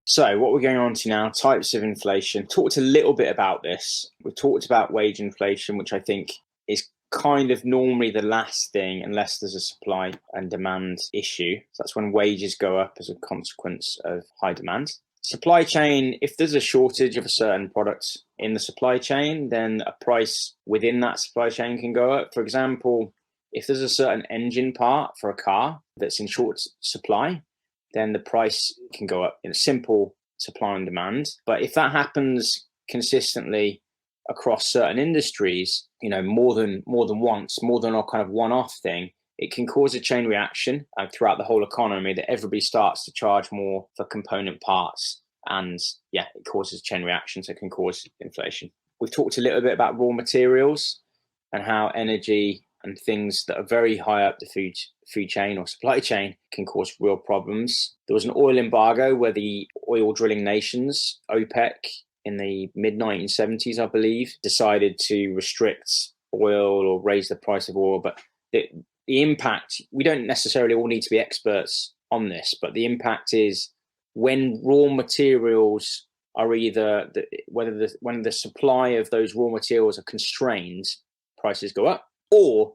So what we're going on to now, types of inflation. Talked a little bit about this. We've talked about wage inflation, which I think is kind of normally the last thing unless there's a supply and demand issue. So that's when wages go up as a consequence of high demand. Supply chain, if there's a shortage of a certain product in the supply chain, then a price within that supply chain can go up. For example, if there's a certain engine part for a car that's in short supply, then the price can go up in a simple supply and demand. But if that happens consistently across certain industries, more than once, more than a kind of one-off thing, it can cause a chain reaction throughout the whole economy that everybody starts to charge more for component parts. And it causes a chain reaction, so it can cause inflation. We've talked a little bit about raw materials and how energy and things that are very high up the food chain or supply chain can cause real problems. There was an oil embargo where the oil drilling nations, OPEC, in the mid-1970s, I believe, decided to restrict oil or raise the price of oil. But the impact, we don't necessarily all need to be experts on this, but the impact is when raw materials are either, when the supply of those raw materials are constrained, prices go up. Or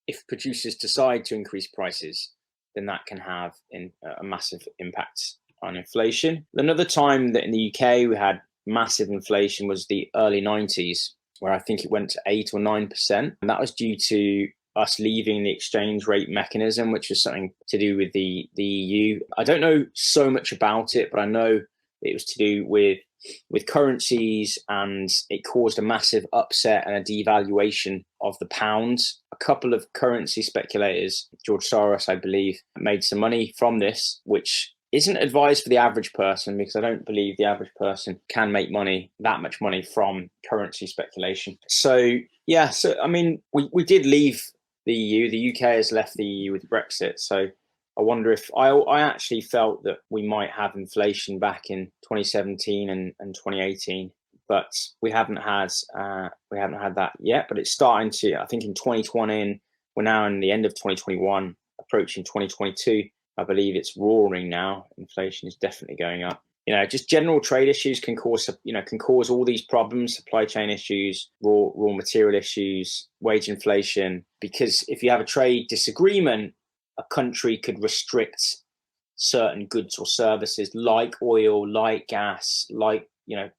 if producers decide to increase prices, then that can have a massive impact on inflation. Another time that in the UK we had massive inflation was the early 90s, where I think it went to 8 or 9%. And that was due to us leaving the exchange rate mechanism, which was something to do with the EU. I don't know so much about it, but I know it was to do with currencies, and it caused a massive upset and a devaluation of the pound. A couple of currency speculators, George Soros, I believe, made some money from this, which isn't advised for the average person, because I don't believe the average person can make that much money from currency speculation. So I mean, we did leave the EU. The UK has left the EU with Brexit. So I wonder if I actually felt that we might have inflation back in 2017 and 2018, but we haven't had that yet. But it's starting to. I think in 2020, and we're now in the end of 2021, approaching 2022. I believe it's roaring now. Inflation is definitely going up. Just general trade issues can cause all these problems: supply chain issues, raw material issues, wage inflation. Because if you have a trade disagreement, a country could restrict certain goods or services like oil, like gas, like,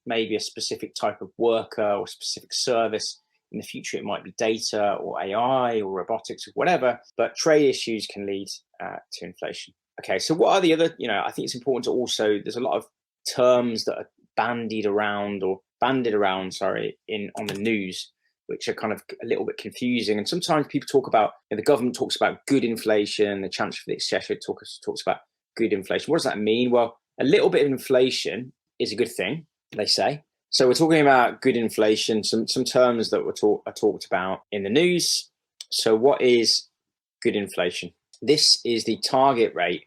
maybe a specific type of worker or specific service. In the future, it might be data or AI or robotics or whatever, but trade issues can lead to inflation. Okay, so what are the other, I think it's important to also, there's a lot of terms that are bandied around on the news, which are kind of a little bit confusing. And sometimes people talk about, the government talks about good inflation, the Chancellor for the Exchequer talks about good inflation. What does that mean? Well, a little bit of inflation is a good thing, they say. So we're talking about good inflation, some terms that are talked about in the news. So what is good inflation? This is the target rate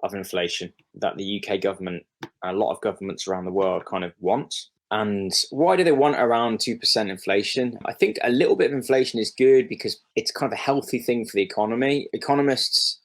of inflation that the UK government, a lot of governments around the world kind of want. And why do they want around 2% inflation? I think a little bit of inflation is good because it's kind of a healthy thing for the economy. Economists,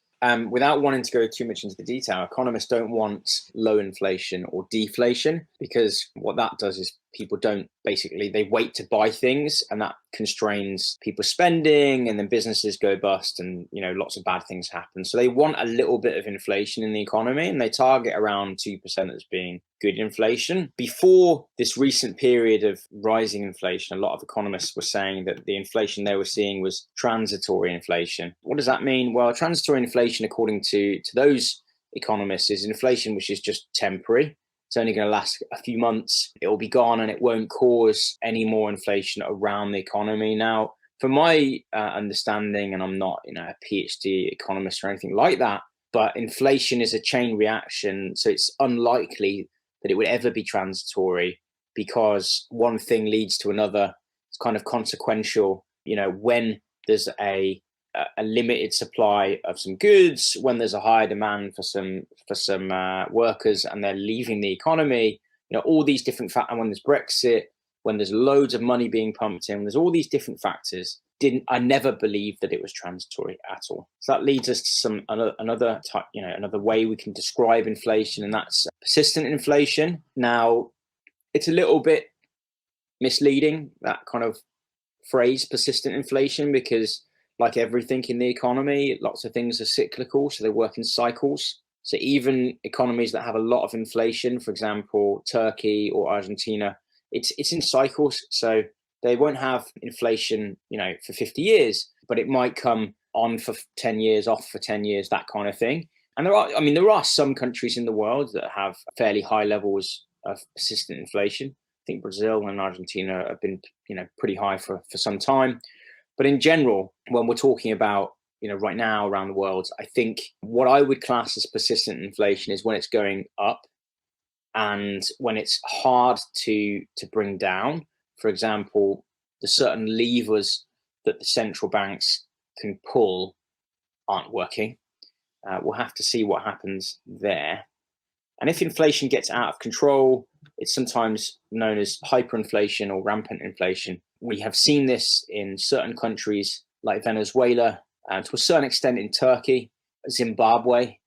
without wanting to go too much into the detail, economists don't want low inflation or deflation, because what that does is they wait to buy things, and that constrains people's spending, and then businesses go bust, and lots of bad things happen. So they want a little bit of inflation in the economy, and they target around 2% as being good inflation. Before this recent period of rising inflation, a lot of economists were saying that the inflation they were seeing was transitory inflation. What does that mean? Well, transitory inflation, according to those economists, is inflation which is just temporary. It's only going to last a few months. It will be gone, and it won't cause any more inflation around the economy. Now, from my understanding, and I'm not, a PhD economist or anything like that, but inflation is a chain reaction. So it's unlikely that it would ever be transitory, because one thing leads to another. It's kind of consequential. When there's a limited supply of some goods, when there's a higher demand for some workers and they're leaving the economy, all these different factors. And when there's Brexit, when there's loads of money being pumped in, there's all these different factors. I never believed that it was transitory at all. So that leads us to another type, another way we can describe inflation, and that's persistent inflation. Now, it's a little bit misleading, that kind of phrase, persistent inflation, because like everything in the economy, lots of things are cyclical, so they work in cycles. So even economies that have a lot of inflation, for example, Turkey or Argentina, it's in cycles. So they won't have inflation, for 50 years, but it might come on for 10 years, off for 10 years, that kind of thing. And there are some countries in the world that have fairly high levels of persistent inflation. I think Brazil and Argentina have been, pretty high for some time. But in general, when we're talking about, right now around the world, I think what I would class as persistent inflation is when it's going up and when it's hard to bring down. For example, the certain levers that the central banks can pull aren't working. We'll have to see what happens there. And if inflation gets out of control, it's sometimes known as hyperinflation or rampant inflation. We have seen this in certain countries like Venezuela, to a certain extent in Turkey, Zimbabwe.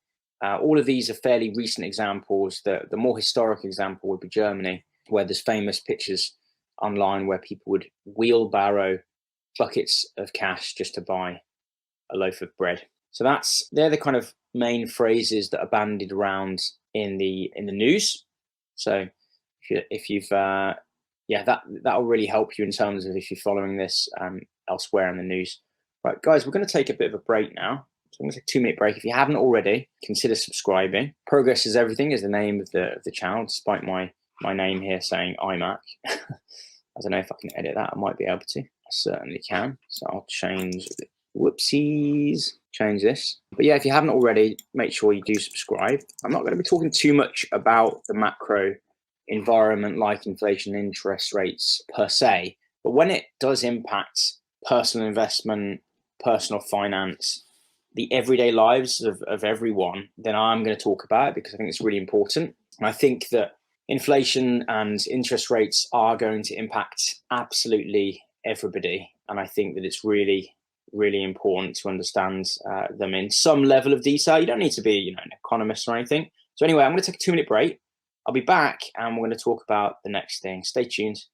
All of these are fairly recent examples. The more historic example would be Germany, where there's famous pictures online where people would wheelbarrow buckets of cash just to buy a loaf of bread. So they're the kind of main phrases that are bandied around in the news. So if you've that will really help you in terms of if you're following this elsewhere in the news. Right, guys, we're going to take a bit of a break now. So I'm going to take a 2-minute break. If you haven't already, consider subscribing. Progress is Everything is the name of the channel, despite my name here saying iMac. I don't know if I can edit that. I might be able to. I certainly can. So I'll change change this. But yeah, if you haven't already, make sure you do subscribe. I'm not going to be talking too much about the macro environment like inflation, interest rates per se, but when it does impact personal investment, personal finance, the everyday lives of everyone, then I'm going to talk about it because I think it's really important. And I think that inflation and interest rates are going to impact absolutely everybody. And I think that it's really, really important to understand them in some level of detail. You don't need to be, an economist or anything. So anyway, I'm going to take a 2-minute break. I'll be back and we're going to talk about the next thing. Stay tuned.